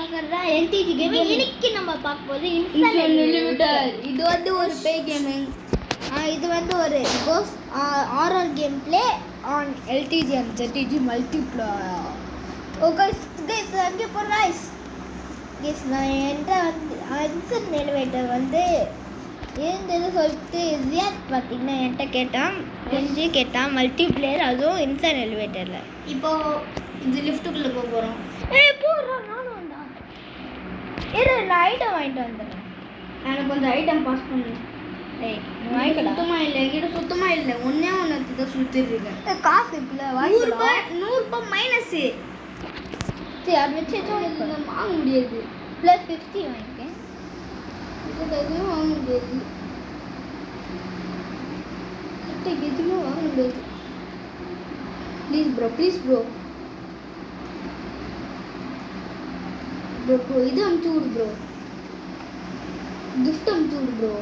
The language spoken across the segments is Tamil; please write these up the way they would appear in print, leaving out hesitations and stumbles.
பார்க்கறதா எல்டிஜி கேமிங். இன்னைக்கு நம்ம பார்க்க போது இன்ஃபினிட்டர். இது வந்து ஒரு பே கேமிங். இது வந்து ஒரு ghost horror game play on எல்டிஜி அண்ட் ஜெட்டிஜி மல்டிப்ளேயர். ஓகே गाइस அங்கே போற गाइस நான் என்கிட்ட வந்து இன்சென்ட் எலிவேட்டர் வந்து இருந்தது சொல்லிட்டு ரியாக்ட் பார்த்தீங்கன்னா என்கிட்ட கேட்டான் மல்டிப்ளேயர், அதுவும் இன்சென்ட் எலிவேட்டரில். இப்போ இது லிஃப்ட்டுக்குள்ளே போக போகிறோம். போடுறோம் நானும் வந்தான். நான் ஐட்டம் வாங்கிட்டு வந்துடுறேன். எனக்கு கொஞ்சம் ஐட்டம் பாஸ் பண்ணு. சுத்தமாக இல்லை, என்கிட்ட சுத்தமாக இல்லை. ஒன்றே ஒன்று தான் சுற்றிருக்கேன். காசு இப்போ ₹100 மைனஸு. சரி அது வச்சு வாங்க முடியாது. ப்ளஸ் 50 வாங்கிக்கேன். எதுவும் வாங்க முடியாது. எதுவுமே வாங்க முடியாது. ப்ளீஸ் ப்ரோ இது அமுச்சு விடு ப்ரோ. கிஃப்ட் அமுச்சு விடு ப்ரோ.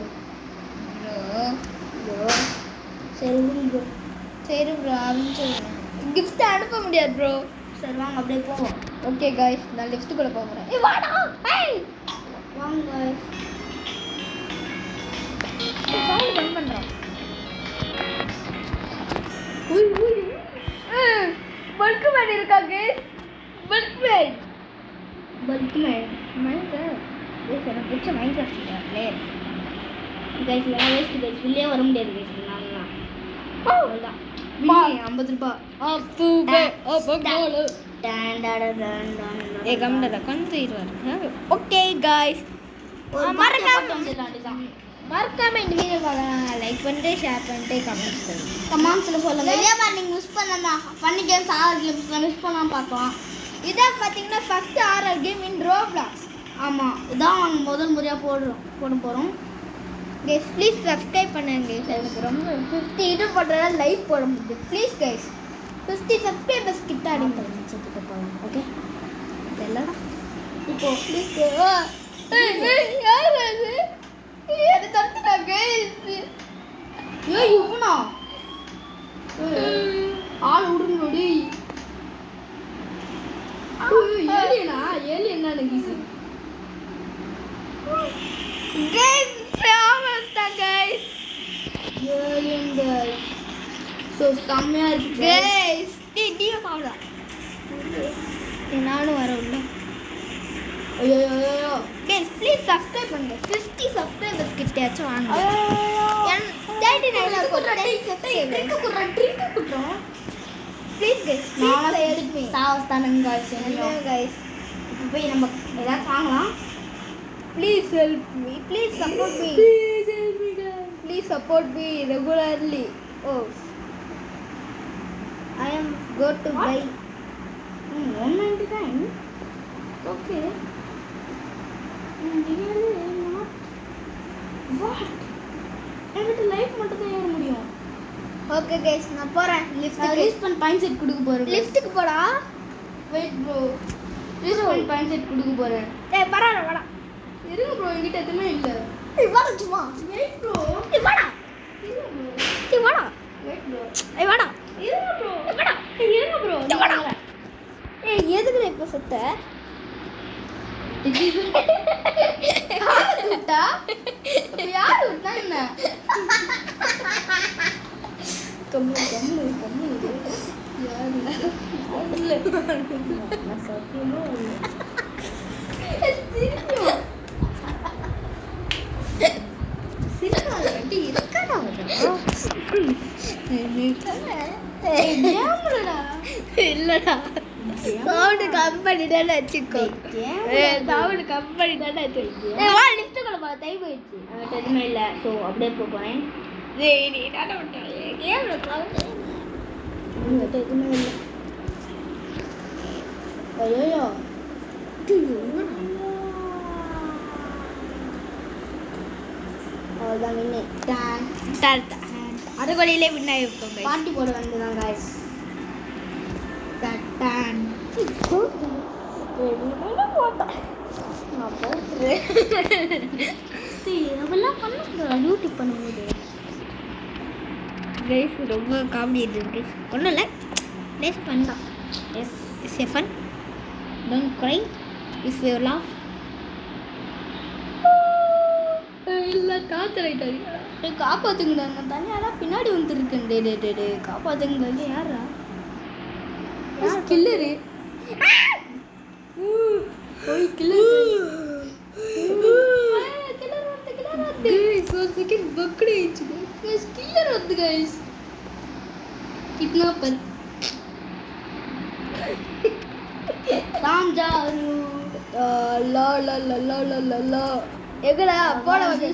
சரி ப்ரோ அனுப்பிச்சு கிஃப்ட் அனுப்ப முடியாது ப்ரோ. சரி வாங்க அப்படியே போவோம். ஓகே गाइस நான் லிஃப்ட்டுக்குள்ள போறேன். வாடா வாங்க गाइस. சவுண்ட் கம்மி பண்றோம். பல்க்மேன் இருக்கா गाइस? பல்க்மேன் மைன்கிராஃப்ட். எனக்கு பிடிச்ச மைன்கிராஃப்ட் பிளேயர். गाइस நான் வேஸ்ட் गाइस வெளியே வர முடியாது गाइस. நான்லாம் அவ்வளவுதான். ₹50. அப்பூபே அப்பகோல டான் ஏ கம்டா கொஞ்சம் இருவாரு. ஓகே गाइस மறக்காம இந்த வீடியோ லைக் பண்ணிட்டு ஷேர் பண்ணிட்டு கமெண்ட் பண்ணுங்க. கமெண்ட்ஸ்ல சொல்லுங்க. இதே மாதிரி நீங்க மிஸ் பண்ணா funny games horror games miss பண்ணாம பார்க்கலாம். இதான் பார்த்தீங்கன்னா ஃபர்ஸ்ட் ஹாரர் கேம் இன் ரோப்ளாக்ஸ். ஆமாம், இதான் நாங்கள் முதல் முறையாக போட போகிறோம். கைஸ் ப்ளீஸ் சப்ஸ்கிரைப் பண்ணுங்க கைஸ். எனக்கு ரொம்ப 50 இது பண்ணுறதால லைக் போட முடியுது. ப்ளீஸ் கைஸ் 50 சப்ஸ்கிரைபர்ஸ் கிட்ட அடிங்க. ஓகே இதெல்லாம் இப்போ ப்ளீஸ் யார் அது? அது தடுத்துடா கைஸ். இவனா ஆள் விடுங்கடி. ஏலியனா கீசி கைஸ் ஃபேமஸ் தான் கைஸ். Alien guys. ஸோ செம்மையாக இருக்கு கைஸ். நீ சாப்பிடா. நானும் வர உள்ள. ஐயோ கைஸ் ப்ளீஸ் சப்ஸ்கிரைப் பண்ணுங்க. 50 சப்ஸ்கிரைபர்ஸ் கிட்டயாச்சும் வாங்க. 39 குடுறோம். ப்ளீஸ் கைஸ் நாளா ஹெல்ப் மீ. சாவஸ்தானங்க கைஸ். கைஸ் இப்போ போய் நம்ம ஏதாச்சும் வாங்கலாம். Please help me. Please support me. Please support me regularly. Oh, I am go to buy 199. Okay. Really not. What? எனக்கு லைஃப் மட்டும் தான் ஏற முடியும். ஓகே गाइस நான் போறேன். லிஃப்ட் பண்ண பாயிண்ட் செட் கொடுக்க போறேன். லிஃப்ட்டுக்கு போடா. Wait bro. லிஃப்ட் பண்ண பாயிண்ட் செட் கொடுக்க போறேன். ஏய் பரவாயில்லை வாடா. இருங்க ப்ரோ, என்கிட்ட எதுவுமே இல்ல. ஏய் வாடா சும்மா. Wait bro. ஏய் வாடா. இருங்க ப்ரோ. ஏய் வாடா. Wait bro. ஏய் வாடா. இருங்க ப்ரோ. ஏய் வாடா. இருங்க ப்ரோ. ஏய் வாடா. ஏய் எதுக்கு இப்ப சுத்த? யாரு விட்டா? யாரு விட்டா என்ன? கம்மு யாரு? இல்ல. நான் சத்தியமா இல்ல. இல்லடா சவுண்ட் கம்பெனி தானே வச்சுக்கோ. சவுண்ட் கம்பெனி தானே வச்சுக்கோ. வா லிஃப்ட்டுக்குள்ள போ. டைம் ஆயிடுச்சு. அவன்கிட்ட எதுவுமே இல்லை. ஸோ அப்படியே போகிறேன். நீ தானே விட்டாங்க கேம்ல சவுண்ட் அவன்கிட்ட எதுவுமே இல்லை. ஐயோ அவ்வளோதான் நின்று அதுக்குள்ளே வின் ஆகிருக்கோங்க. பாட்டி போட வேண்டியதான் காய்ஸ். அதெல்லாம் பண்ண யூடியூப் பண்ணும்போது கைஸ் ரொம்ப காமெடி இருக்குது கைஸ். ஒன்றும் இல்லை லேஸ் ஃபன் தான். S it's a fun. Don't cry. If you laugh இல்லை காத்தலைட்டாரு காப்பாத்துங்கடா நான் தனியாக பின்னாடி வந்துருக்கேன் டே காப்பாத்துங்க யாரா கில்லரு போய் கில்லர் ஒரு செகண்ட் பக்கடி ஆயிடுச்சு கைஸ் கில்லர் வந்து கைஸ் கிட்னாப்பர் ராம்ஜாரு லா லா லா லா லா லா லா எங்கடா போட வந்து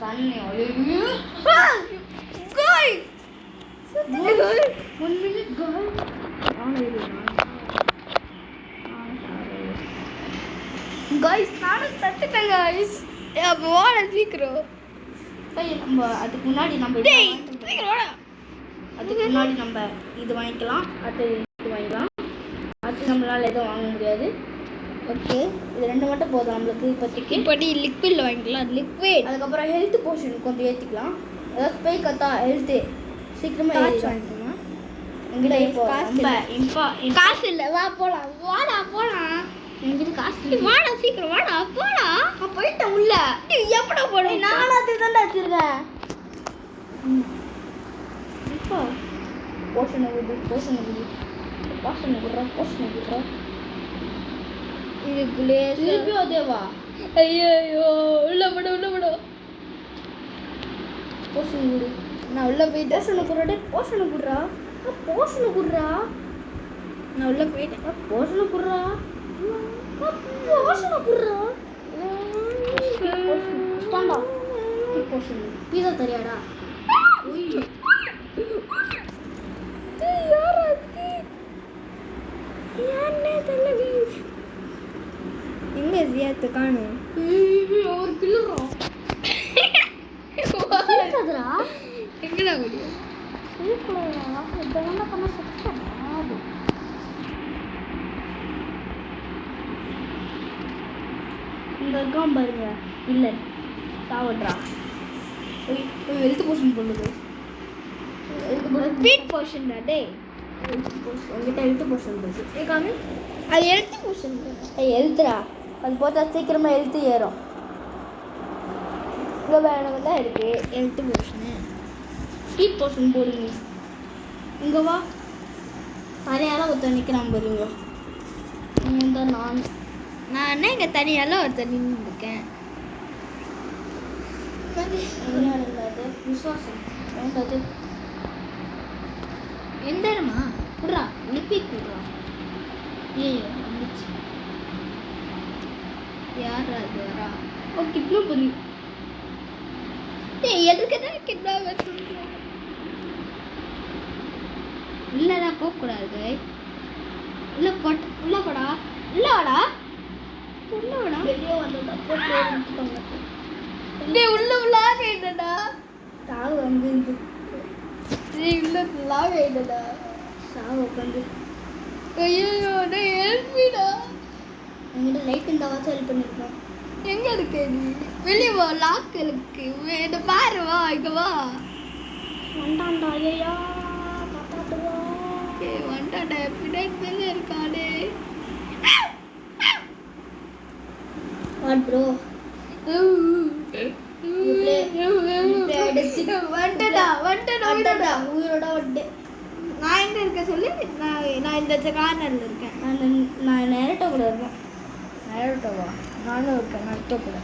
தண்ணி ஒளிவு கோய் 1 minute கோய் गाइस நானும் தட்டிட்டேன் गाइस அப்ப வாட சீக்கிரம் நம்ம அதுக்கு முன்னாடி நம்ம அதுக்கு முன்னாடி நம்ம இது வாங்கிக்கலாம் அது இது வாங்கிக்கலாம் அது நம்மளால எதுவும் வாங்க முடியாது ஓகே இது ரெண்டு மட்டும் போதும் நம்மளுக்கு இப்போதைக்கு இப்படி லிக்விட்ல வாங்கிக்கலாம் லிக்விட் அதுக்கப்புறம் ஹெல்த் போர்ஷன் கொஞ்சம் ஏற்றிக்கலாம் ஏதாவது ஸ்ப்ரே கத்தா ஹெல்த்து சீக்கிரமாக வாங்கிக்கலாம் எங்கிட்ட இப்போ காசு இல்லை வா போகலாம் வாடா போகலாம் எங்கிட்ட காசு இல்லை வாடா சீக்கிரம் வாடா போடா நான் போயிட்டேன் உள்ள எப்படா போட நானும் அது தான்டா வச்சிருக்கேன் இப்போ போர்ஷனை விடுறா இதுக்குள்ளே திருப்பி அதேவா ஐயோ உள்ள போட போர்ஷன் விடு நான் உள்ள போயிட்டேன் போர்ஷனை குடுறா நான் உள்ள போயிட்டேன் போர்ஷனை குடுறா பீஸா தெரியாடா எங்க ஜியாத்து காணும் ஒரு கிலோரா எங்கடா முடியும் இங்க இருக்கான் பாருங்க இல்லை சாவட்றா போய் ஹெல்த் போர்ஷன் பண்ணுது ஸ்பீட் போர்ஷன் டே என்கிட்ட ஹெல்த் போர்ஷன் இருக்கு ஏகாமி அது ஹெல்த் போர்ஷன் ஹெல்த்ரா அது போட்டால் சீக்கிரமாக ஹெல்த்து ஏறும் இவ்வளோ வேணும் தான் இருக்கு ஹெல்த் போர்ஷனு ஸ்பீட் போர்ஷன் போடுங்க இங்கே வா தனியால் ஒருத்தர் நிற்கிறான் பாருங்க இந்த நான் என்ன இங்கே தனியால் ஒருத்தர் நின்று இருக்கேன் விசுவாசம் வேண்டாது எந்த இடமா குடுறா லிப்பிட் குடுறா ஏய் வந்துச்சு யார் அது வரா ஓ கிட்னா பண்ணி ஏய் எதுக்குடா கிட்னா சொல்றா இல்லடா போகக்கூடாது இல்லை உள்ள போடா உள்ள வாடா வெளியே வந்தோட டேய் உள்ள லாக் ஆயிட்டடா சாவு வந்து டேய் உள்ள லாக் ஆயிட்டடா சாவு உட்காந்து ஐயோ டேய் ஹெல்ப் மீடா என்கிட்ட லைட் இந்த வாட்ச் ஹெல்ப் பண்ணிருக்கோம் எங்க இருக்க நீ வெளியே வா லாக் இருக்கு இத பாரு வா இங்க வா வண்டான்டா ஐயா காப்பாத்துவா ஏய் வண்டான்டா பின்னாடி மேல இருக்கானே வாட் ப்ரோ நான் எங்க இருக்க சொல்லி நான் இந்த கார்னர்ல இருக்கேன் நான் நேரட்டோ கூட இருக்கேன் நேரட்டோவா நானும் இருக்கேன் நேரட்டோ கூட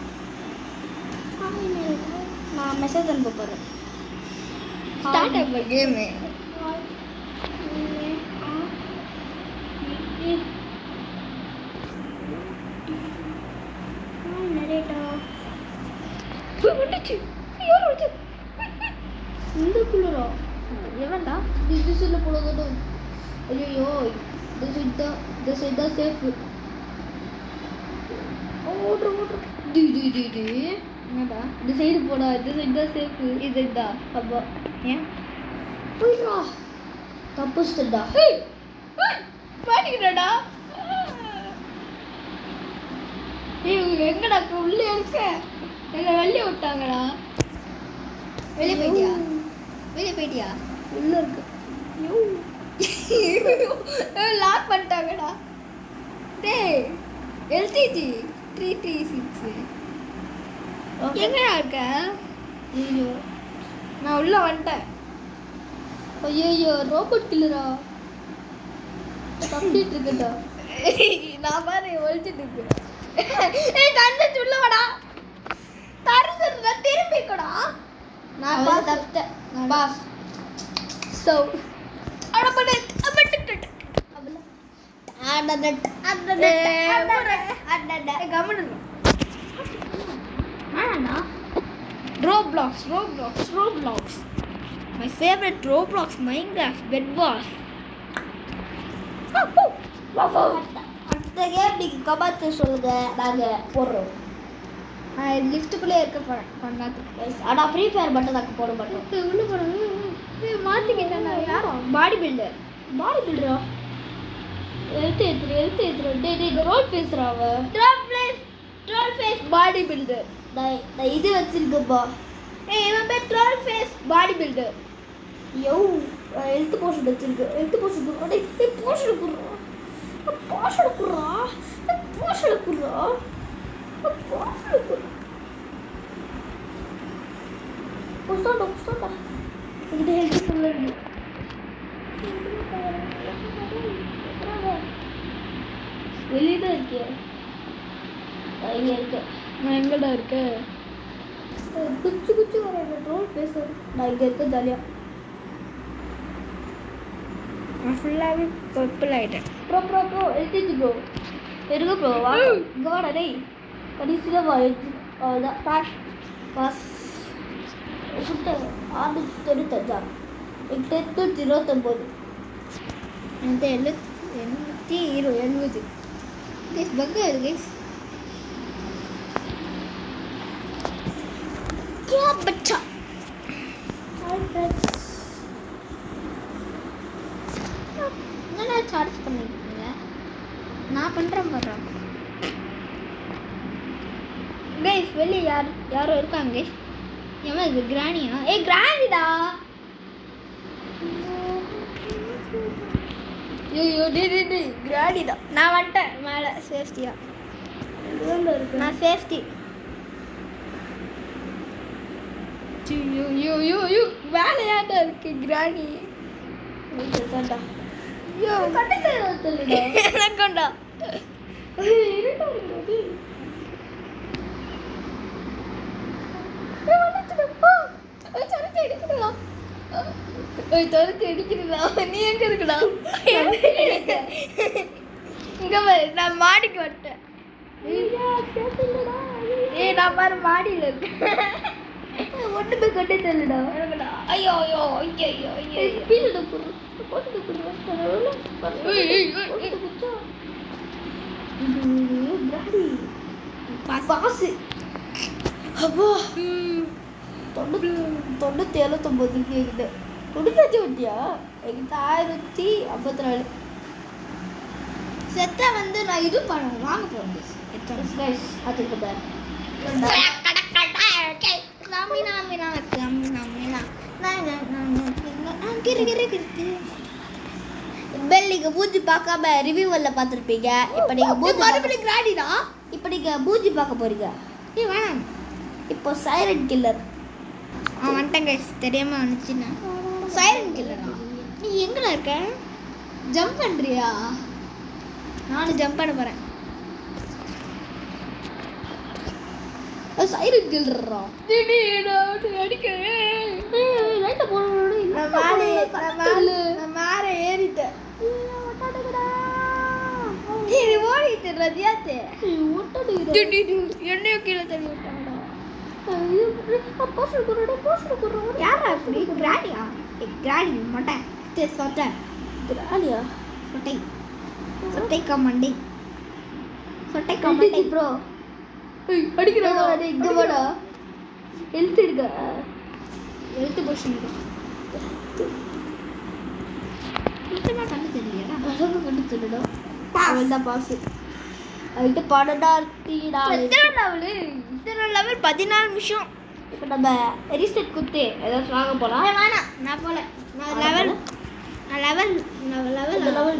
நான் மெசேஜ் அனுப்ப போறேன் ஸ்டார்ட் ஆக கேமு இந்த குளிரா எவன்டா திசுல போடுறதும் ஐயோ this is the safe ஓட்ரு டி என்னடா இந்த சைடு போடா this is the safe இது இதா அப்பா ஏன் போய்டா தப்புஸ்டா ஏய் பாடிடா ஏய் எங்கடா உள்ள இருக்க என்ன வெளிய விட்டாங்கடா வெளிய போயிட்டியா உள்ள இருக்கு. லாக் பண்ணிட்டாங்கடா. டேய் எல்டிஜி 336 எங்கடா இருக்க? ஐயோ நான் உள்ள வந்துட்டேன். ஐயோ ரோபோட் கில்லரா தப்பிட்டு இருக்குடா. நான் பாரு ஒழிச்சிட்டு இருக்கேன். ஏய் கண்டு உள்ள வாடா. தரதுல திரும்பிக்கடா. நான் பாஸ் தப்பிட்டேன். நான் பாஸ். சோ அடபட Roblox. My favorite Roblox, Minecraft, Bed Wars. அடுத்த கேம் நீங்க கமெண்ட் சொல்லுங்க, நாங்க போடுறோம். லிஸ்ட்டுக்குள்ளே இருக்க பண்ணாது. ஆனால் ஃப்ரீ ஃபயர் மட்டும் நாங்கள் போட மாட்டோம். உள்ள போகிறோம் மாற்றிக்கிட்டேன். யாரும் பாடி பில்டரா எழுத்து ஏற்றுறோம். டே ரோல் பேசுகிறா அவன். Troll face body builder. நான் இது வச்சிருக்கப்பா. இவன் பேர் ட்ரோல் ஃபேஸ் பாடி பில்டர். எழுத்து போஷன் வச்சிருக்கு. எழுத்து போஷன் குடுறா. புஸ்தா இது ஹெல்ப் சொல்லுங்க. வெளியே தான் இருக்கியா? இங்கே இருக்க. நான் எங்கடா இருக்க? குச்சி வர ட்ரோல் பேசுகிறேன். நான் இங்கே இருக்க ஜாலியாக. நான் ஃபுல்லாகவே பர்பிள் ஆகிட்டேன். ப்ரோ எழுதிச்சு ப்ரோ. இருங்க ப்ரோ வா. இங்கே வாடா டேய். கடைசியில் வா எழுதி. அவ்வளோதான் பாஸ். 695 829 870 பக்கம் இருக்கு. क्या बच्चा என்ன சார்ஜ் பண்ணிருக்கீங்க? நான் பண்றேன் கைஸ். வெளியே யாரோ இருக்காங்க கைஸ். ஏமா இது கிராணியா? கிராணிடா. ஐயோ டி கிராணிடா. நான் வந்துட்டேன் மேலே சேஃப்டியா. நான் சேஃப்டி. ஐயோ வேலையாண்டா இருக்கு கிராணி. எனக்குண்டா நீ எங்க இருக்குடா? இங்க நான் மாடிக்கு வந்துட்டேன். நான் பாரு மாடியில் இருக்கேன். ஒன்றுமே கட்டே தெரியலடா. ஐயோ பாசு. அப்பா 979 கேக்குது. 95 வட்டியா? எங்கிட்ட 1054. செத்த வந்து நான் இது பண்ணுவேன். வாங்க போகிறேன். அதுக்கு பேர் பெல்லிங்க பூஜி பார்க்காம ரிவ்யூவல்ல பார்த்துருப்பீங்க. இப்போ நீங்கள் பூஜி பார்க்க போறீங்க. வேணாம். இப்போ சைரன் கில்லர் வந்துட்டேங்க. தெரியாம வந்துச்சுன்னா சைரன் கில்லரா? நீ எங்கடா இருக்க? ஜம்ப் பண்ணுறியா? நானும் ஜம்ப் பண்ண போகிறேன். சைரன் கில்லரா? மேலே ஏறிட்டேன். என்னையும் கீழே தள்ளி விட்டாங்கடா. யாரா அப்படி? கிராணியா? கிராணி மொட்டை சொட்டை. கிராணியா? சொட்டை கமண்டி ப்ரோ. அடிக்கிறா இங்க வாடா. எழுத்து இருக்கா? எழுத்து போஷன் கண்டு தெரியலையா? அழகு கண்டு தெரியல. அவள்தான் பாஸ். அதுக்கு 14 லெவல் 14 நிமிஷம். இப்போ நம்ம ரீசெட் குத்து ஏதாச்சும் வாங்க போகலாம். வேணாம் நான் போல. லெவல்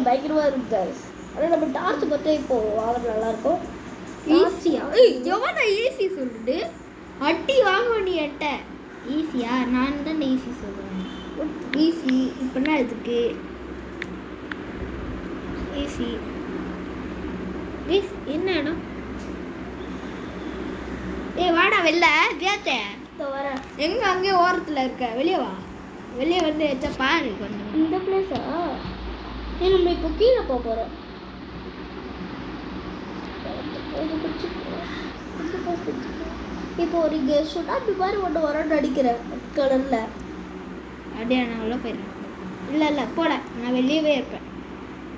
பயங்கரமாக இருக்கு guys. ஆனால் நம்ம டார்ச் பார்த்தா இப்போ ஆகிறது நல்லாயிருக்கும். ஈஸியா எவனா ஈஸி சொல்லுது அட்டி வாங்க நீ எட்ட ஈஸியா நான் தான் ஈஸி சொல்லுவேன் ஈஸி இப்போனா இதுக்கு ஈஸி என்ன இடம் வாடா வெளில வியாத்த வர எங்க அங்கே ஓரத்தில் இருக்க வெளியே வா வெளியே வந்து வச்சா பாரு கொஞ்சம் இந்த பிளேஸா நம்ம இப்போ கீழே போக போகிறோம். இப்போ ஒரு கெஸ்ட் அப்படி பாரு ஒன்று வரோன்னு அடிக்கிறேன் கலரில். அப்படியே நான் உள்ள போயிடுறேன் இல்லை போட நான் வெளியவே இருப்பேன்.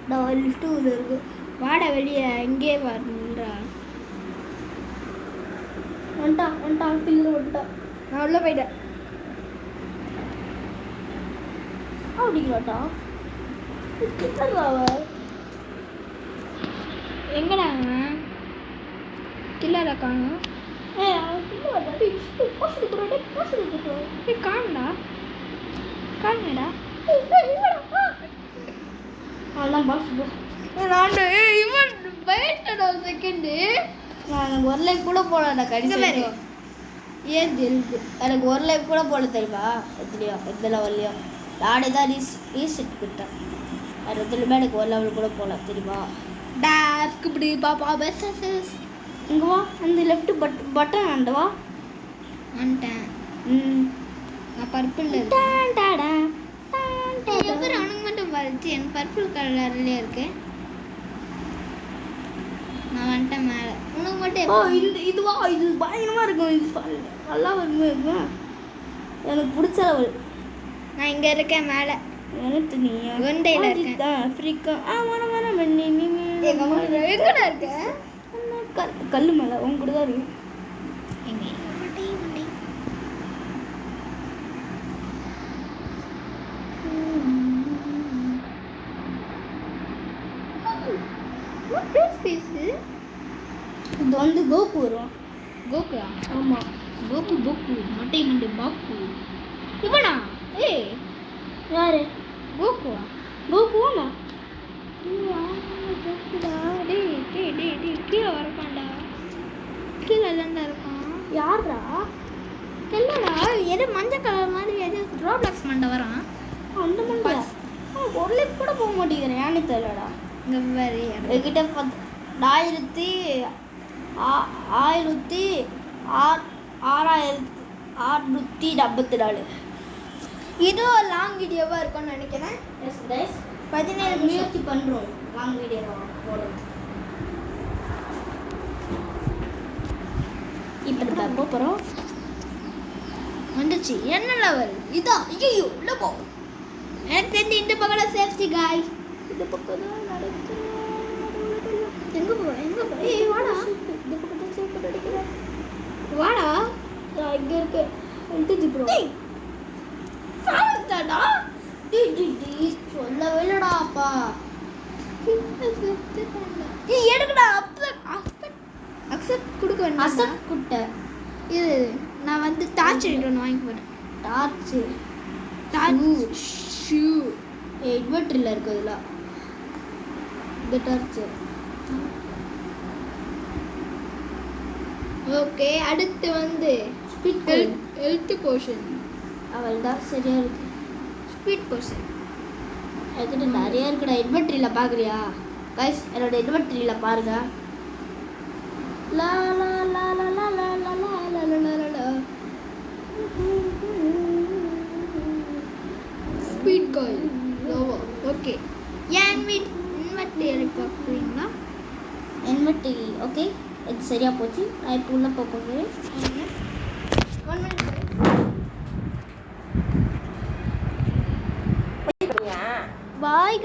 நான் லிஃப்ட்டு உள்ள இருக்கு. வாடா வெளியே எங்கேயே வரணுன்றா வந்துட்டான் பில்லு வந்துட்டான். நான் உள்ள போயிட்டேன். அப்படிங்களாட்டா கிட்டா எங்கடா கில்லரை காணும் காணுடா காணுடா அதான் பாஸ் நான் இவன் பயட்டடா செகண்டு நான் எனக்கு ஒரு லைஃப் கூட போடல கடைசி ஏன் தெரியுது எனக்கு ஒரு லைஃப் கூட போட தெரியுமா எத்தனையோ எந்த லெவல்லையோ நானே தான் ரீசெட் கிட்டேன். வேறு எதுலையுமே எனக்கு ஒரு லெவல் கூட போகல தெரியுமா. டாஸ்க் இப்படி பாப்பா பெஸ் இங்கே வா அந்த லெஃப்ட் பட்டன் ஆண்டு வா வந்துட்டேன். நான் பர்பிள் எப்படி அவனுக்கு மட்டும் பறிச்சு என் பர்பிள் கலர்லேயே இருக்கு. நான் வந்துட்டேன் மேலே உனக்கு மட்டும் இதுவா இது பயங்கரமாக இருக்கும். இது நல்லா இருக்கும். எனக்கு பிடிச்ச லெவல். நான் இங்கே இருக்கேன் மேலே எனக்கு நீ வெண்டையில் இருக்கேன் ஆஃப்ரிக்கா எங்கடா இருக்க கல் மேலே உங்க கூட தான் இருக்கு. இது வந்து கோகு வரும். கோகுலா ஆமாம் கோகு கோகு மட்டை மண்டை பாக்கு இவனா ஏய் யாரு கோகுவா கோகுவாமா கீழே வரப்பாண்டா கீழே இல்லைண்டா இருக்கான். யாரா தெரியலடா எது மஞ்சள் கலர் மாதிரி எது ரோப்ளாக்ஸ் மண்டை வரான். அந்த மண்டா ஒரு லைஃப் கூட போக மாட்டேங்கிறேன். ஏன்னு தெரியலடா. இங்கே வேறு என்கிட்ட 1674. இது ஒரு லாங் வீடியோவாக இருக்கும்னு நினைக்கிறேன். எஸ் கைஸ் 17 முயற்சி பண்ணுறோம் லாங் வீடியோ போடுறோம். இப்போ நம்ம போகிறோம். வந்துச்சு என்ன லெவல் இதான் ஐயோ உள்ள போ. எனக்கு தெரிஞ்சு இந்த பக்கம் சேஃப்டி காய். இந்த பக்கம் தான் நடக்கிறோம். எங்கே போ ஏய் வாடா இந்த பக்கம் தான் சேஃப் அடிக்கிறேன். வாடா இங்கே இருக்கு எல்டிஜி ப்ரோ. சாப்பிட்டாடா சொல்லவே இல்லடா அப்பா. எடுக்கடா அக்செப்ட் கொடுக்க வேண்டாம். அசப் குட்டை இது நான் வந்து டார்ச் ஒன்று வாங்கி போகிறேன். டார்ச் ஷூ இன்வெர்டரில் இருக்குது இதில் இந்த டார்ச்சு. ஓகே அடுத்து வந்து ஸ்பீட் ஹெல்த் போர்ஷன் அவள் தான் சரியாக இருக்கு. ஸ்பீட் போர்ஷன் என்கிட்ட நிறைய இருக்குடா. இன்வெர்டரியில் பார்க்குறியா கைஸ்? என்னோட இன்வெர்டரியில் பாருங்க. லா லா லா லா லா லா லா லா லா லா லா லா. ஸ்பீட் காய் ஓகே. ஏன் இன்வெர்டரி பார்க்குறீங்களா? இன்வெர்டரி ஓகே இது சரியாக போச்சு. நான் இப்போ உள்ள போகிறேன். 1 minute பாய்.